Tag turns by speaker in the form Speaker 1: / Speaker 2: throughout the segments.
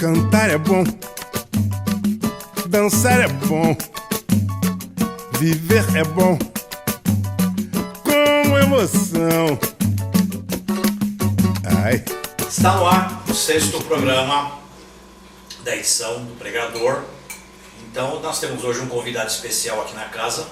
Speaker 1: Cantar é bom, dançar é bom, viver é bom, com emoção. Ai.
Speaker 2: Está no ar o 6º programa da edição do Pregador. Então nós temos hoje um convidado especial aqui na casa,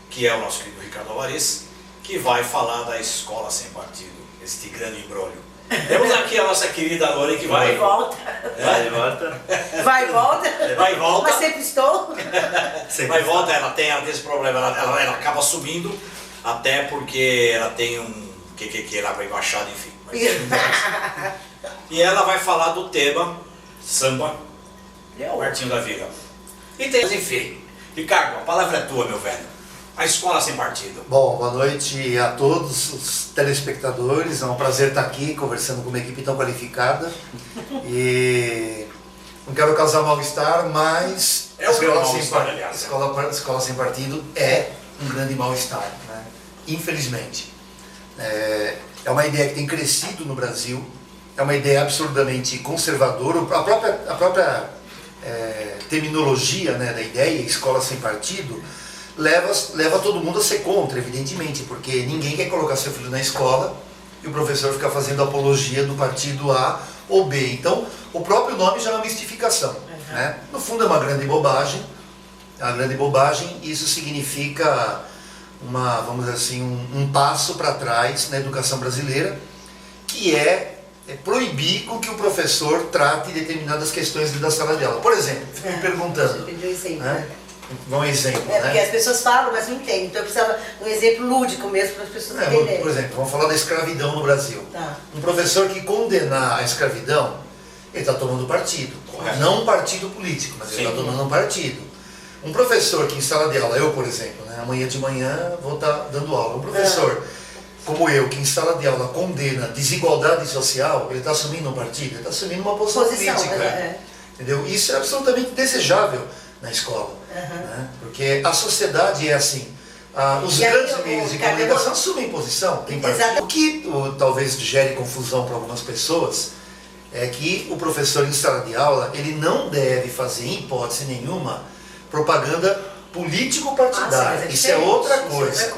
Speaker 2: que é o nosso querido Ricardo Alvarez, que vai falar da Escola Sem Partido, este grande imbróglio. Temos aqui a nossa querida Lore, que vai
Speaker 3: e volta.
Speaker 2: Vai e volta.
Speaker 3: Vai e volta.
Speaker 2: Vai e volta.
Speaker 3: Mas sempre estou.
Speaker 2: Vai e volta, ela tem esse problema, ela acaba subindo, até porque ela tem um que lá para embaixada, enfim. E ela vai falar do tema samba, Martinho da Vila. E tem, enfim, Ricardo, a palavra é tua, meu velho. A Escola Sem Partido.
Speaker 4: Bom, boa noite a todos os telespectadores. É um prazer estar aqui conversando com uma equipe tão qualificada. E não quero causar mal-estar, mas
Speaker 2: é um grande mal-estar, aliás.
Speaker 4: Escola Sem Partido é um grande mal-estar, né? Infelizmente. É uma ideia que tem crescido no Brasil, é uma ideia absurdamente conservadora. A própria terminologia, né, da ideia, Escola Sem Partido, leva todo mundo a ser contra, evidentemente, porque ninguém quer colocar seu filho na escola e o professor ficar fazendo apologia do partido A ou B. Então, o próprio nome já é uma mistificação. Né? No fundo é uma grande bobagem, isso significa vamos dizer assim, um passo para trás na educação brasileira, que é proibir com que o professor trate determinadas questões da sala de aula. Por exemplo, fico me perguntando, né? Um exemplo,
Speaker 3: porque as pessoas falam, mas não entendem. Então eu precisava de um exemplo lúdico mesmo para as pessoas entenderem.
Speaker 4: Por exemplo, vamos falar da escravidão no Brasil.
Speaker 3: Tá.
Speaker 4: Um professor que condenar a escravidão, ele está tomando partido. Correto. Não um partido político, mas ele está tomando um partido. Um professor que em sala de aula, eu por exemplo, né, amanhã de manhã vou estar dando aula. Um professor como eu, que em sala de aula condena desigualdade social, ele está assumindo um partido, ele está assumindo uma posição política. Entendeu? Isso é absolutamente desejável na escola. Né? Porque a sociedade é assim. Os grandes meios de comunicação assumem posição. O que talvez gere confusão para algumas pessoas é que o professor em sala de aula, ele não deve fazer, em hipótese nenhuma, propaganda político-partidária. Isso é outra coisa.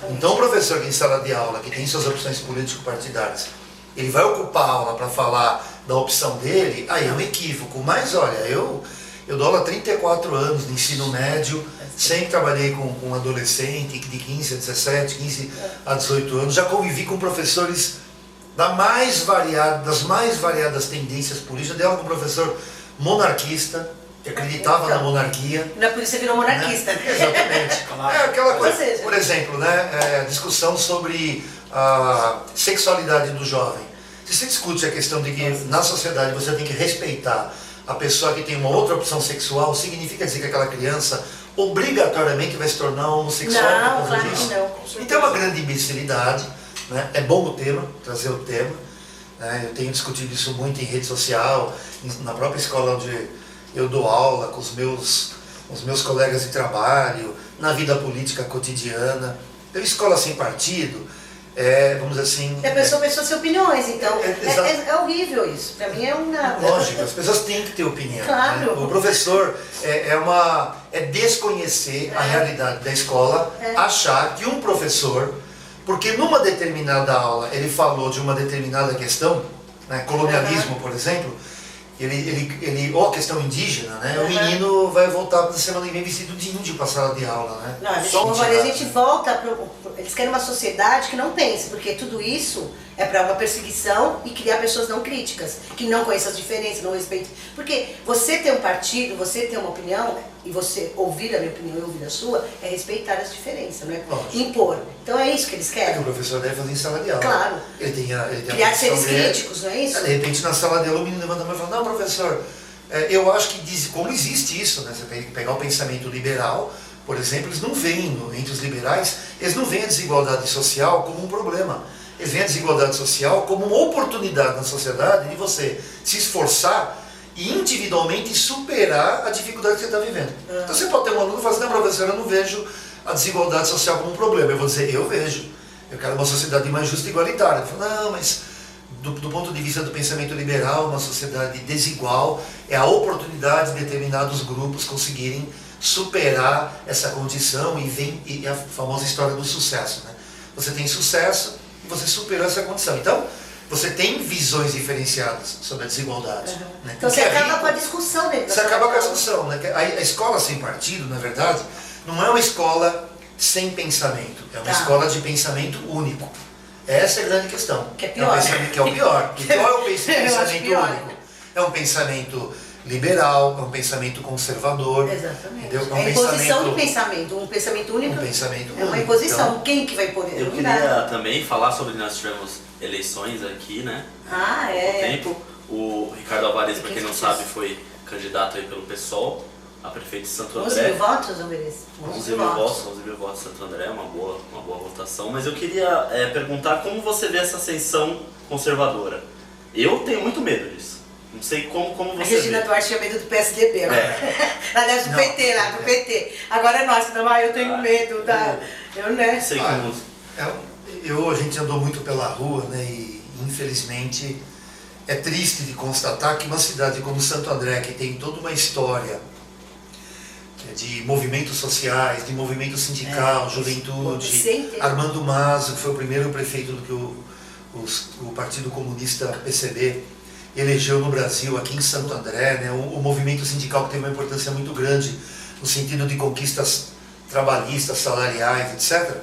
Speaker 4: Então o professor que em sala de aula, que tem suas opções político-partidárias, ele vai ocupar a aula para falar da opção dele, aí é um equívoco. Mas olha, eu dou aula há 34 anos de ensino médio, sempre trabalhei com adolescente de 15 a 17, 15 a 18 anos, já convivi com professores das mais variadas tendências políticas, dei aula com um professor monarquista, que acreditava na monarquia.
Speaker 3: Não é por isso que você virou monarquista.
Speaker 4: Né? Exatamente. É aquela coisa, por exemplo, né, discussão sobre a sexualidade do jovem. Se você discute a questão de que na sociedade você tem que respeitar a pessoa que tem uma outra opção sexual, significa dizer que aquela criança obrigatoriamente vai se tornar homossexual?
Speaker 3: Não, claro que não.
Speaker 4: Então é uma grande imbecilidade, né? É bom o tema, trazer o tema. Né? Eu tenho discutido isso muito em rede social, na própria escola onde eu dou aula, com os meus colegas de trabalho, na vida política cotidiana. Então, Escola Sem Partido, vamos dizer assim...
Speaker 3: A pessoa sem opiniões, então. É horrível isso. Para mim é uma...
Speaker 4: Lógico, as pessoas têm que ter opinião.
Speaker 3: Claro.
Speaker 4: Né? O professor é desconhecer a realidade da escola, achar que um professor, porque numa determinada aula ele falou de uma determinada questão, né, colonialismo, por exemplo, ou a questão indígena, né? O menino vai voltar na semana que vem vestido de índio para a sala de aula, né?
Speaker 3: Não, a gente volta eles querem uma sociedade que não pense, porque tudo isso é para uma perseguição e criar pessoas não críticas, que não conheçam as diferenças, não respeitem. Porque você ter um partido, você ter uma opinião, e você ouvir a minha opinião e ouvir a sua, é respeitar as diferenças, não é impor. Então é isso que eles querem.
Speaker 4: É que o professor deve fazer em sala de aula.
Speaker 3: Claro.
Speaker 4: Ele tem
Speaker 3: criar seres críticos, não é isso?
Speaker 4: De repente na sala de aula o menino levanta a mão e fala, não, professor, eu acho que como existe isso, né? Você tem que pegar o pensamento liberal, por exemplo, eles não veem, entre os liberais, eles não veem a desigualdade social como um problema. Eles veem a desigualdade social como uma oportunidade na sociedade de você se esforçar e individualmente superar a dificuldade que você está vivendo. Então você pode ter um aluno que fala assim, não, professor, eu não vejo a desigualdade social como um problema. Eu vou dizer, eu vejo. Eu quero uma sociedade mais justa e igualitária. Eu falo, não, mas do ponto de vista do pensamento liberal, uma sociedade desigual, é a oportunidade de determinados grupos conseguirem superar essa condição e a famosa história do sucesso, né? Você tem sucesso e você superou essa condição. Então, você tem visões diferenciadas sobre a desigualdade. Né?
Speaker 3: Então você acaba com a discussão dentro.
Speaker 4: Você acaba com a discussão, né? A escola sem partido, na verdade, não é uma escola sem pensamento, é uma escola de pensamento único. Essa é a grande questão.
Speaker 3: Que é pior.
Speaker 4: Que é o pior. Que qual é o pensamento único? É um pensamento liberal, é um pensamento conservador.
Speaker 3: Exatamente.
Speaker 4: Entendeu?
Speaker 3: É a imposição do pensamento. Um pensamento único.
Speaker 4: Um pensamento
Speaker 3: é uma
Speaker 4: único.
Speaker 3: imposição.
Speaker 4: Então,
Speaker 3: quem que vai poder?
Speaker 5: Eu queria também falar sobre, nós tivemos eleições aqui, né?
Speaker 3: Ah,
Speaker 5: Há pouco tempo. O Ricardo Alvarez, para quem não sabe, foi candidato aí pelo PSOL a prefeito de Santo
Speaker 3: 11
Speaker 5: André.
Speaker 3: mil votos, Alvarez?
Speaker 5: 11 mil votos em Santo André, uma boa votação. Mas eu queria perguntar como você vê essa ascensão conservadora. Eu tenho muito medo disso. Não sei como
Speaker 3: A
Speaker 5: você
Speaker 3: Regina
Speaker 5: vê.
Speaker 3: Duarte tinha medo do PSDB. Aliás, do PT lá, do PT. Agora é nossa, não, eu tenho medo da... Eu, né?
Speaker 5: Não sei como...
Speaker 4: a gente andou muito pela rua, né? E infelizmente é triste de constatar que uma cidade como Santo André, que tem toda uma história de movimentos sociais, de movimento sindical, juventude, Armando Mazo, que foi o primeiro prefeito do que o Partido Comunista PCB elegeu no Brasil, aqui em Santo André, né? O movimento sindical que teve uma importância muito grande no sentido de conquistas trabalhistas, salariais, etc.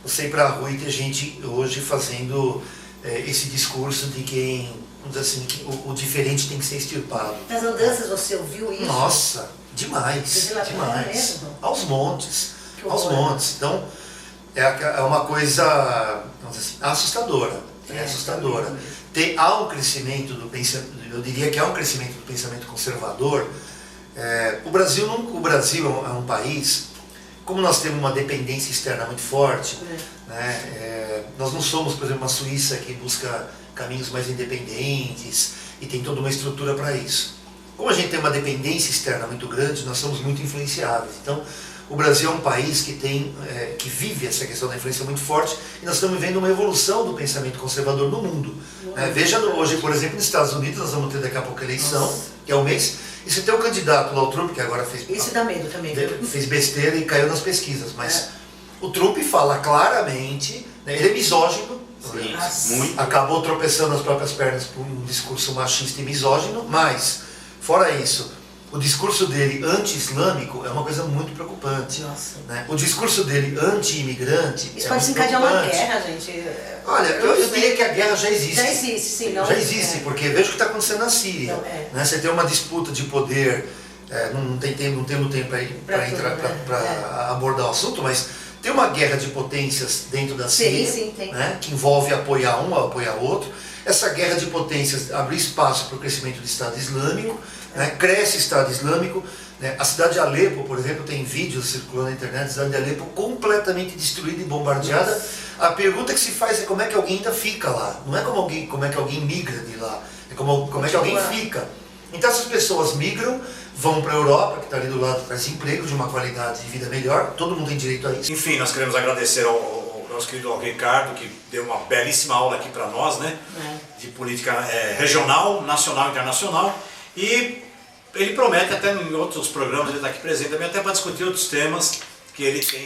Speaker 4: Você ir para a rua e ter gente hoje fazendo esse discurso de quem, vamos dizer assim, que o diferente tem que ser extirpado.
Speaker 3: Nas andanças você ouviu isso?
Speaker 4: Nossa, demais, demais.
Speaker 3: Mesmo?
Speaker 4: Aos montes, aos montes. Então, é uma coisa, vamos dizer assim, assustadora. É assustadora. Há um crescimento do pensamento, eu diria que há um crescimento do pensamento conservador. O Brasil é um país, como nós temos uma dependência externa muito forte, né, nós não somos, por exemplo, uma Suíça que busca caminhos mais independentes e tem toda uma estrutura para isso. Como a gente tem uma dependência externa muito grande, nós somos muito influenciáveis. Então, o Brasil é um país que vive essa questão da influência muito forte e nós estamos vendo uma evolução do pensamento conservador no mundo. Veja hoje, por exemplo, nos Estados Unidos, nós vamos ter daqui a pouco a eleição, que é o mês, e você tem o candidato lá, o Trump, que agora
Speaker 3: Isso dá medo também.
Speaker 4: fez besteira e caiu nas pesquisas, mas o Trump fala claramente, né, ele é misógino,
Speaker 5: Muito.
Speaker 4: acabou tropeçando nas próprias pernas por um discurso machista e misógino, mas, fora isso, o discurso dele anti-islâmico é uma coisa muito preocupante. Né? O discurso dele anti-imigrante
Speaker 3: Isso
Speaker 4: é
Speaker 3: pode
Speaker 4: muito
Speaker 3: desencadear uma
Speaker 4: preocupante.
Speaker 3: guerra, gente.
Speaker 4: Olha, eu diria que a guerra já existe.
Speaker 3: Já existe, sim. Não,
Speaker 4: Já existe, porque veja o que está acontecendo na Síria. Né? Você tem uma disputa de poder, não temos tempo para abordar o assunto, mas tem uma guerra de potências dentro da Síria, né? Que envolve apoiar um, apoiar outro. Essa guerra de potências abre espaço para o crescimento do Estado Islâmico, né? Cresce o Estado Islâmico. Né? A cidade de Alepo, por exemplo, tem vídeos circulando na internet, a cidade de Alepo completamente destruída e bombardeada. A pergunta que se faz é como é que alguém ainda fica lá. Não é como é que alguém migra de lá, é como é que alguém fica. Então essas pessoas migram, vão para a Europa, que está ali do lado, traz emprego de uma qualidade de vida melhor, todo mundo tem direito a isso.
Speaker 2: Enfim, nós queremos agradecer ao nosso querido Ricardo, que deu uma belíssima aula aqui para nós, né? De política regional, nacional e internacional. E ele promete, até em outros programas, ele está aqui presente também, até para discutir outros temas que ele tem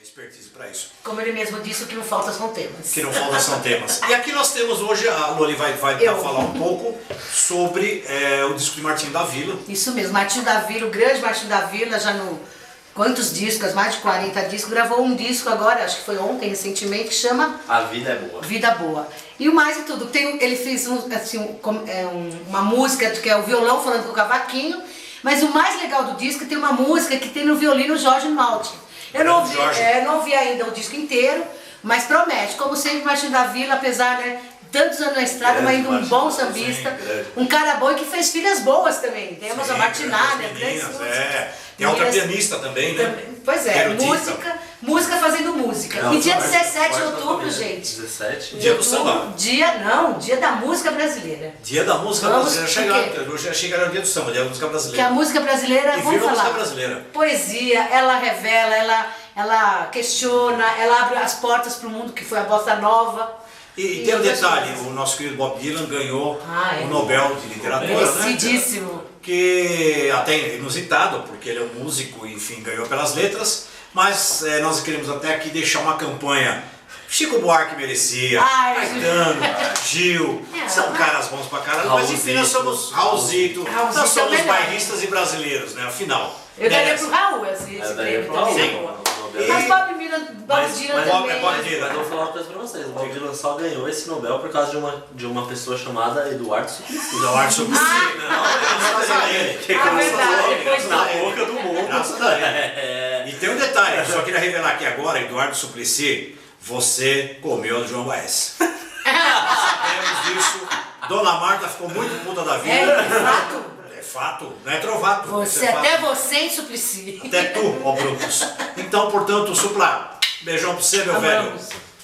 Speaker 2: expertise para isso.
Speaker 3: Como ele mesmo disse, o que não falta são temas.
Speaker 2: Que não falta são temas. E aqui nós temos hoje, a Loli vai falar um pouco sobre o disco de Martinho da Vila.
Speaker 3: Isso mesmo, Martinho da Vila, o grande Martinho da Vila, já no... Quantos discos? Mais de 40 discos. Gravou um disco agora, acho que foi ontem, recentemente, que chama...
Speaker 5: A Vida é Boa.
Speaker 3: Vida Boa. E o mais de tudo, ele fez uma música que é o violão falando com o cavaquinho, mas o mais legal do disco é tem uma música que tem no violino Jorge Malte. Eu não ouvi ainda o disco inteiro, mas promete. Como sempre, Martinho da Vila, apesar, né, tantos anos na estrada, mas ainda um bom sambista, um cara bom e que fez filhas boas também. Temos a Martinada,
Speaker 2: tem outra pianista também, né?
Speaker 3: Pois é, música fazendo música. E dia 17 de outubro, gente.
Speaker 5: 17?
Speaker 2: Dia do samba.
Speaker 3: Dia da música brasileira.
Speaker 2: Dia da música brasileira. Eu achei que era o dia do samba, dia da música brasileira.
Speaker 3: Que a música brasileira, vamos falar,
Speaker 2: música brasileira.
Speaker 3: Poesia, ela revela, ela questiona, ela abre as portas para o mundo que foi a bossa nova.
Speaker 2: E tem um detalhe, o nosso querido Bob Dylan ganhou o Nobel de Literatura,
Speaker 3: merecidíssimo.
Speaker 2: né? Que até inusitado, porque ele é um músico, enfim, ganhou pelas letras, mas nós queremos até aqui deixar uma campanha. Chico Buarque merecia, Caetano, Gil, são caras bons pra caramba, mas enfim, nós somos Raulzito, nós somos bairristas e brasileiros, né, afinal.
Speaker 3: Eu daria pro Raul esse prêmio também. Mas Bob Dylan também.
Speaker 5: Mas vou falar uma coisa pra vocês, o Bob Dylan só ganhou esse Nobel por causa de uma pessoa chamada Eduardo Suplicy.
Speaker 2: Eduardo Suplicy, graças a ele.
Speaker 5: Que começou na boca do mundo.
Speaker 2: Graças a ele. E tem um detalhe, eu só queria revelar aqui agora, Eduardo Suplicy, você comeu do João Baez. Sabemos disso. Dona Marta ficou muito puta da vida. É fato, não é trovato.
Speaker 3: Até você em Suplicy.
Speaker 2: Até tu, ó Brutus. Então, portanto, Supla, beijão pra você, meu velho.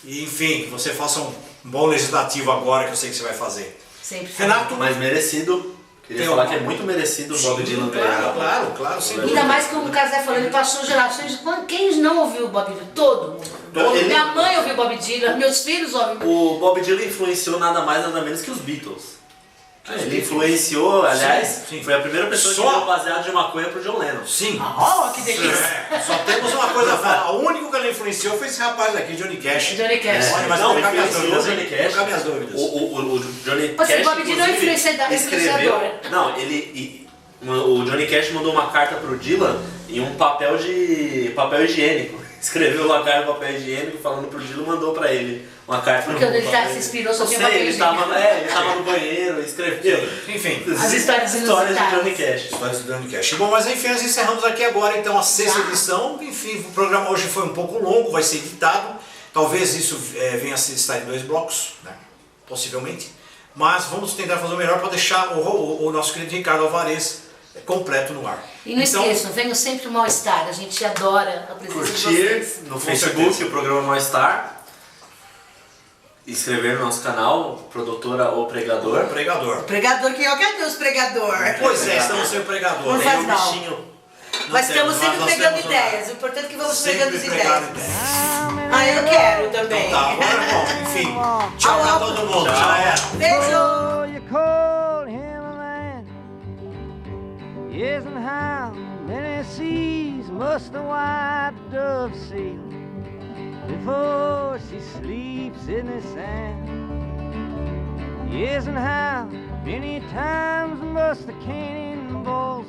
Speaker 2: E enfim, que você faça um bom legislativo agora, que eu sei que você vai fazer.
Speaker 3: Sempre.
Speaker 2: Renato,
Speaker 5: mas merecido. Queria falar que é muito merecido o Bob Dylan ganhar.
Speaker 2: Claro, sim.
Speaker 3: Ainda mais que o Casé falou, ele passou gerações. Quem não ouviu o Bob Dylan? Todo mundo. Minha mãe ouviu Bob Dylan, meus filhos ouvem.
Speaker 5: O Bob Dylan influenciou nada mais nada menos que os Beatles. Ele influenciou, aliás, foi a primeira pessoa que deu baseado de maconha pro John Lennon.
Speaker 2: Sim.
Speaker 3: Que delícia.
Speaker 2: Só temos uma coisa a falar. O único que ele influenciou foi esse rapaz aqui, Johnny Cash.
Speaker 3: Olha,
Speaker 2: mas
Speaker 5: não,
Speaker 2: não cabe as
Speaker 5: influenciou
Speaker 2: dúvidas.
Speaker 5: Johnny Cash.
Speaker 2: Não cabe as dúvidas.
Speaker 5: O Johnny
Speaker 3: Mas
Speaker 5: Cash,
Speaker 3: o Bob Dylan é influenciador.
Speaker 5: Não, o Johnny Cash mandou uma carta pro Dylan em um papel higiênico. Escreveu uma carta no papel higiênico falando pro Dylan, mandou pra ele uma carta.
Speaker 3: Porque ele se inspirou só tinha papel higiênico.
Speaker 5: Ele tava no banheiro, escreveu.
Speaker 2: Enfim,
Speaker 3: as histórias
Speaker 5: de Johnny Cash.
Speaker 2: Histórias do Johnny Cash. Bom, mas enfim, nós encerramos aqui agora então a 6ª edição. Enfim, o programa hoje foi um pouco longo, vai ser editado. Talvez isso venha a estar em 2 blocos, né? Possivelmente. Mas vamos tentar fazer o melhor para deixar o nosso querido Ricardo Alvarez completo no ar.
Speaker 3: E não esqueçam, venham sempre o Mal-Estar, a gente adora a presença de vocês.
Speaker 5: Curtir no Facebook o programa Mal-Estar, inscrever no nosso canal, Produtora ou Pregador.
Speaker 3: Pregador, quem é o que os pregador?
Speaker 2: Pois é, estamos sem o pregador.
Speaker 3: Não faz mal.
Speaker 2: Bichinho.
Speaker 3: Mas estamos sempre pregando ideias, o importante é que vamos pregando as ideias. Eu quero também.
Speaker 2: Então tá, agora bom, enfim. Tchau pra todo mundo, já era.
Speaker 3: Beijo!
Speaker 6: Yes, and how many seas must the white dove sail before she sleeps in the sand? Yes, and how many times must the cannonballs